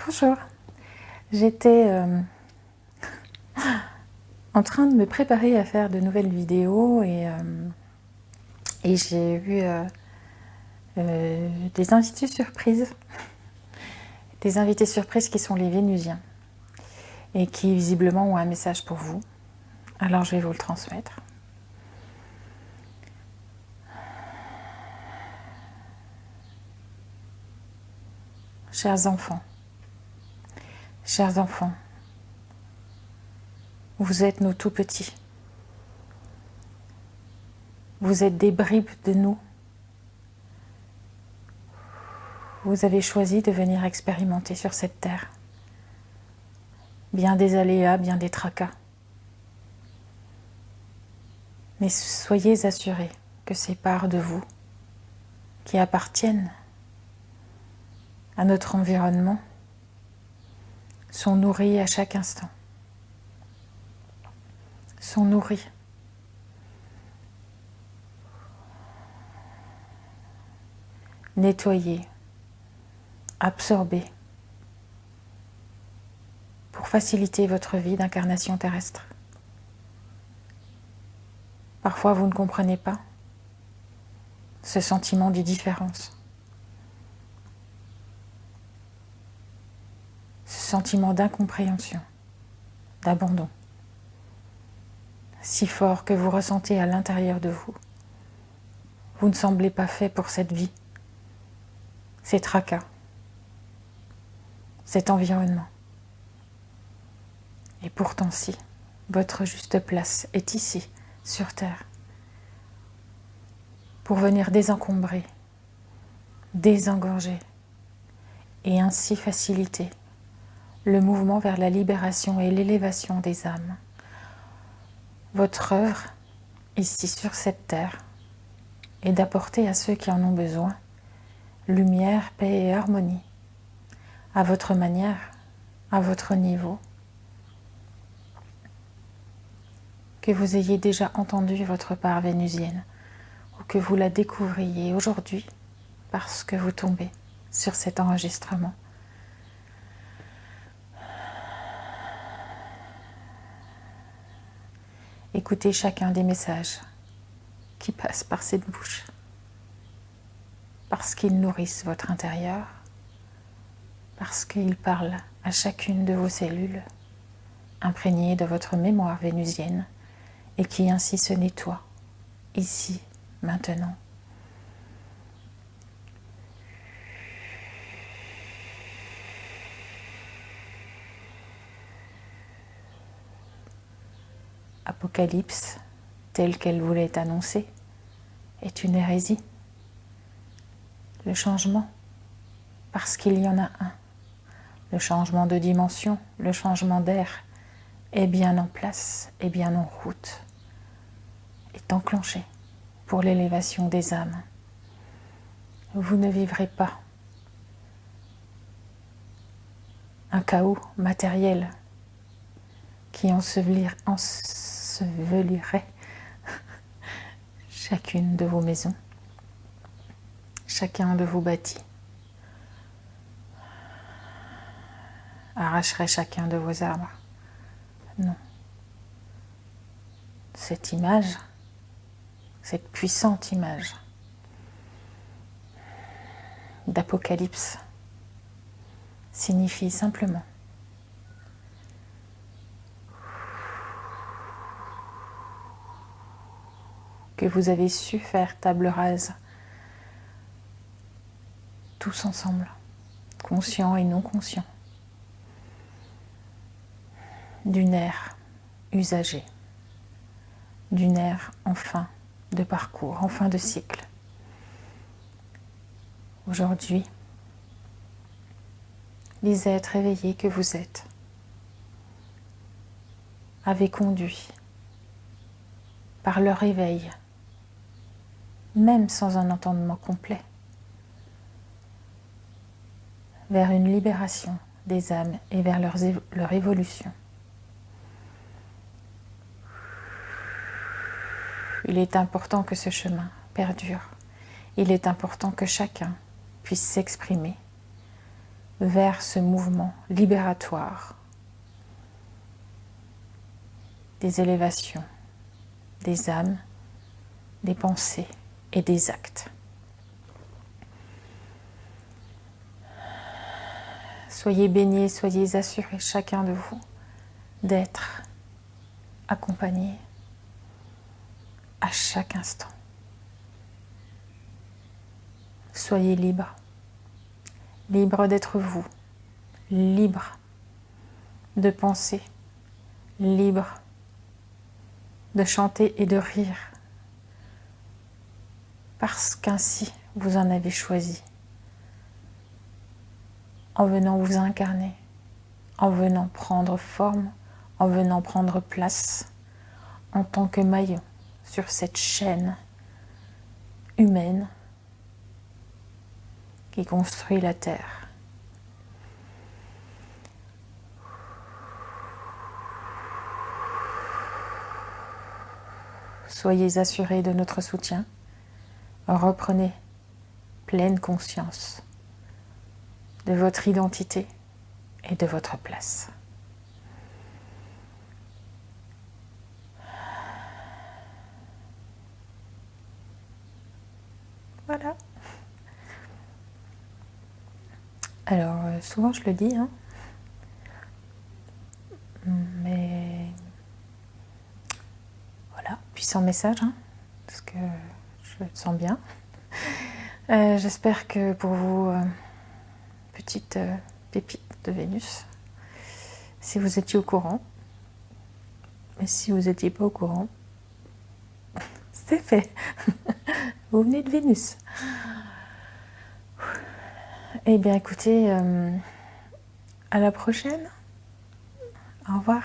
Bonjour, j'étais en train de me préparer à faire de nouvelles vidéos et j'ai eu des invités surprises. Des invités surprises qui sont les Vénusiens et qui visiblement ont un message pour vous. Alors je vais vous le transmettre. Chers enfants, vous êtes nos tout petits. Vous êtes des bribes de nous. Vous avez choisi de venir expérimenter sur cette terre. Bien des aléas, bien des tracas. Mais soyez assurés que ces parts de vous qui appartiennent à notre environnement sont nourries à chaque instant. Sont nourries. Nettoyées, absorbées pour faciliter votre vie d'incarnation terrestre. Parfois vous ne comprenez pas ce sentiment de différence, ce sentiment d'incompréhension, d'abandon, si fort que vous ressentez à l'intérieur de vous. Vous ne semblez pas fait pour cette vie, ces tracas, cet environnement. Et pourtant si, votre juste place est ici, sur Terre, pour venir désencombrer, désengorger et ainsi faciliter le mouvement vers la libération et l'élévation des âmes. Votre œuvre, ici sur cette terre, est d'apporter à ceux qui en ont besoin lumière, paix et harmonie, à votre manière, à votre niveau. Que vous ayez déjà entendu votre part vénusienne ou que vous la découvriez aujourd'hui parce que vous tombez sur cet enregistrement. Écoutez chacun des messages qui passent par cette bouche parce qu'ils nourrissent votre intérieur, parce qu'ils parlent à chacune de vos cellules imprégnées de votre mémoire vénusienne et qui ainsi se nettoient ici, maintenant. Apocalypse, telle qu'elle voulait annoncer, est une hérésie. Le changement, parce qu'il y en a un. Le changement de dimension, le changement d'air est bien en place, est bien en route, est enclenché pour l'élévation des âmes. Vous ne vivrez pas un chaos matériel qui ensevelirait chacune de vos maisons, chacun de vos bâtis, arracherait chacun de vos arbres. Non. Cette image, cette puissante image d'Apocalypse signifie simplement que vous avez su faire table rase tous ensemble, conscients et non conscients, d'une ère usagée, d'une ère en fin de parcours, en fin de cycle. Aujourd'hui, les êtres éveillés que vous êtes avez conduit par leur éveil, même sans un entendement complet, vers une libération des âmes et vers leur évolution. Il est important que ce chemin perdure. Il est important que chacun puisse s'exprimer vers ce mouvement libératoire des élévations, des âmes, des pensées et des actes. Soyez bénis, soyez assurés chacun de vous d'être accompagné à chaque instant. Soyez libre, libre d'être vous, libre de penser, libre de chanter et de rire, parce qu'ainsi vous en avez choisi, en venant vous incarner, en venant prendre forme, en venant prendre place en tant que maillon sur cette chaîne humaine qui construit la Terre. Soyez assurés de notre soutien. Reprenez pleine conscience de votre identité et de votre place. Voilà. Alors, souvent je le dis, hein, mais voilà, puissant message, hein, parce que je le sens bien. J'espère que pour vous, petite pépite de Vénus, si vous étiez au courant, mais si vous n'étiez pas au courant, c'est fait. Vous venez de Vénus. Eh bien écoutez, à la prochaine. Au revoir.